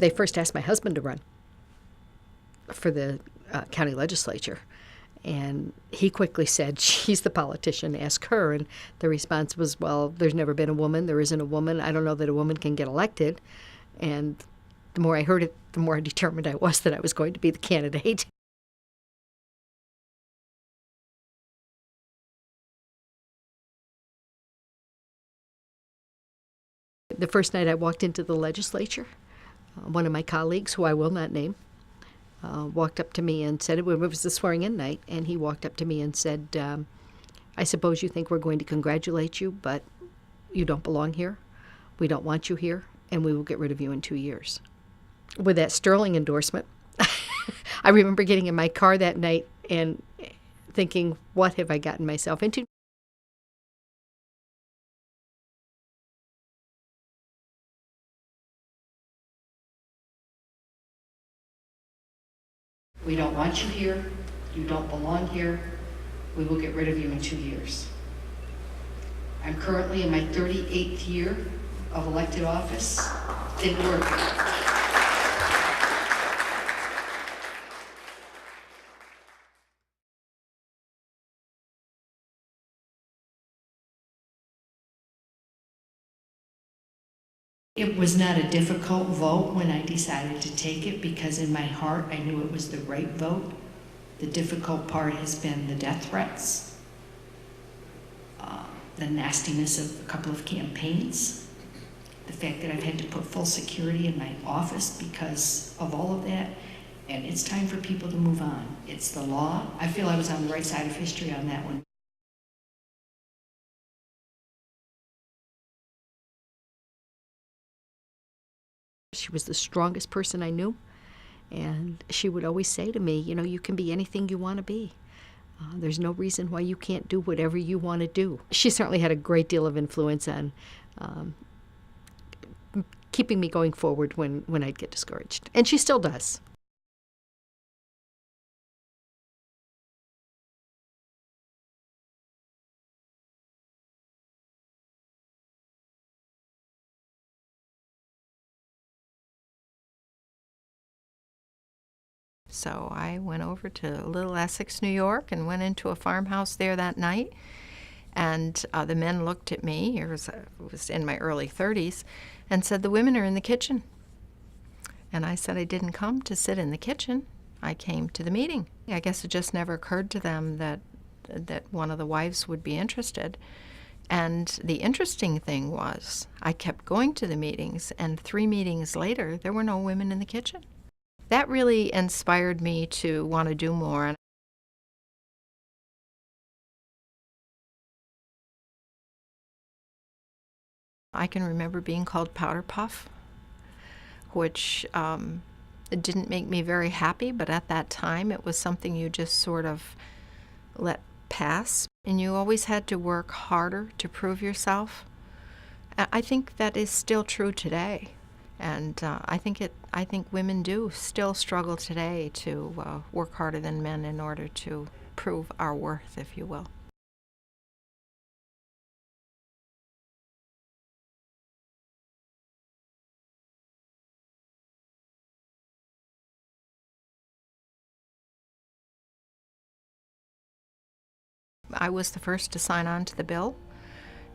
They first asked my husband to run for the county legislature. And he quickly said, she's the politician, ask her. And the response was, well, there's never been a woman. There isn't a woman. I don't know that a woman can get elected. And the more I heard it, the more determined I was that I was going to be the candidate. The first night I walked into the legislature, one of my colleagues, who I will not name, walked up to me and said, it was the swearing-in night, and he walked up to me and said, I suppose you think we're going to congratulate you, but you don't belong here. We don't want you here, and we will get rid of you in 2 years. With that sterling endorsement, I remember getting in my car that night and thinking, what have I gotten myself into? We don't want you here. You don't belong here. We will get rid of you in 2 years. I'm currently in my 38th year of elected office. Didn't work. It was not a difficult vote when I decided to take it, because in my heart I knew it was the right vote. The difficult part has been the death threats, the nastiness of a couple of campaigns, the fact that I've had to put full security in my office because of all of that, and it's time for people to move on. It's the law. I feel I was on the right side of history on that one. She was the strongest person I knew, and she would always say to me, you know, you can be anything you want to be. There's no reason why you can't do whatever you want to do. She certainly had a great deal of influence on keeping me going forward when I'd get discouraged, and she still does. So I went over to Little Essex, New York, and went into a farmhouse there that night. And the men looked at me, I was in my early 30s, and said, the women are in the kitchen. And I said I didn't come to sit in the kitchen. I came to the meeting. I guess it just never occurred to them that one of the wives would be interested. And the interesting thing was, I kept going to the meetings, and 3 meetings later, there were no women in the kitchen. That really inspired me to want to do more. I can remember being called Powder Puff, which didn't make me very happy, but at that time it was something you just sort of let pass. And you always had to work harder to prove yourself. I think that is still true today. And I think women do still struggle today to work harder than men in order to prove our worth, if you will. I was the first to sign on to the bill,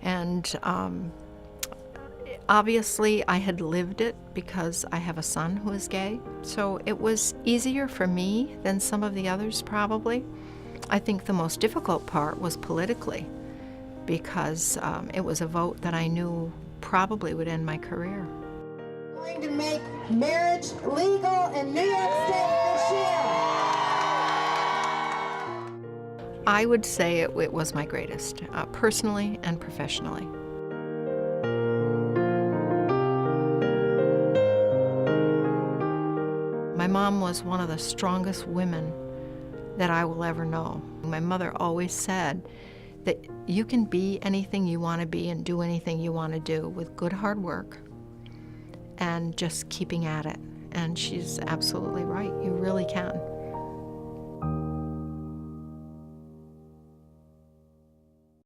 and obviously I had lived it because I have a son who is gay, so it was easier for me than some of the others probably. I think the most difficult part was politically, because it was a vote that I knew probably would end my career. We're going to make marriage legal in New York State this year. I would say it was my greatest, personally and professionally. My mom was one of the strongest women that I will ever know. My mother always said that you can be anything you want to be and do anything you want to do with good hard work and just keeping at it. And she's absolutely right. You really can.